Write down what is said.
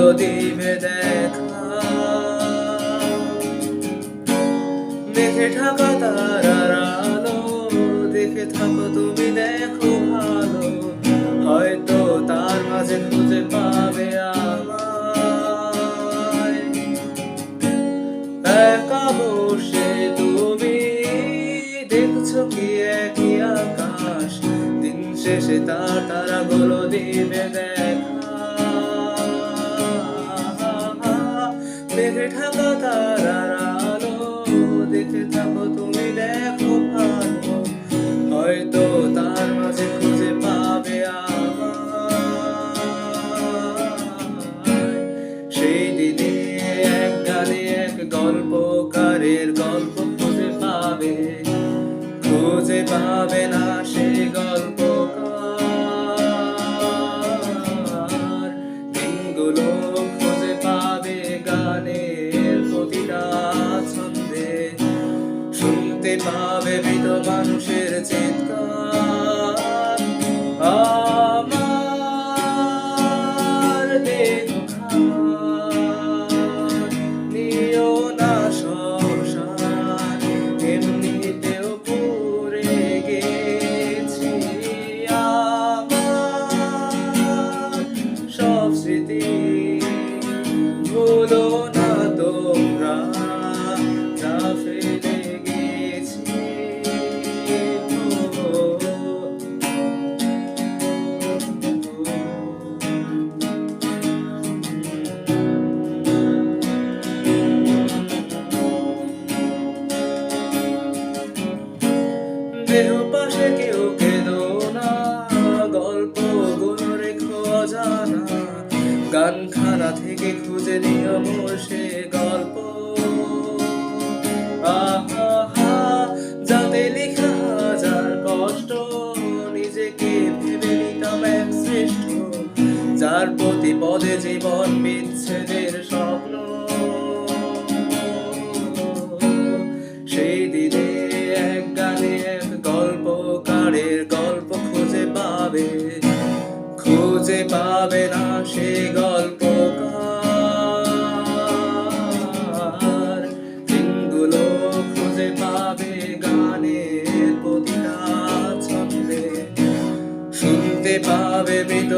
তারাগুলো দিবে দেখা। দেখে ঢাকা তারার আলো, দেখে থাকো তুমি দেখো ভালো, হয়তো তার মাঝে খুঁজে পাবে আমায়। একা বসে তুমি দেখছো কি একই আকাশ, দিন শেষে তার তারাগুলো দিবে দেখা। দেখে ঢাকা তারার আলো, দেখে থাকো তুমি দেখো ভালো, হয়তো তার মাঝে খুঁজে পাবে আমায়। সেই দিনে এক গানে এক গল্পকারের গল্প খুঁজে পাবে না সেই গল্পকার। দিনগুলো খুঁজে পাবে গানের প্রতিটা ছন্দে, শুনতে পাবে মৃত মানুষের চিৎকার। আমার দেহ নিও না শ্মশান, এমনিতেও পুড়ে গেছি আমার সব স্মৃতি। ভুলো না তোমরা যা ফেলে গেছি। দেহ পাশে কেউ কেঁদো না, গল্পগুলো রেখো অজানা, গানখানা থেকে খুঁজে নিও মোর সে গল্প। আহা, যাতে লেখা হাজার কষ্ট, নিজেকে ভেবে নিতাম এক শ্রেষ্ঠ, যার প্রতি পদে জীবন বিচ্ছেদের স্বপ্ন। সেই দিনে এক গানে এক গল্পকারের গল্প খুঁজে পাবে না সে গল্পকার। দিনগুলো খুঁজে পাবে গানের প্রতিটা ছন্দে, শুনতে পাবে মৃত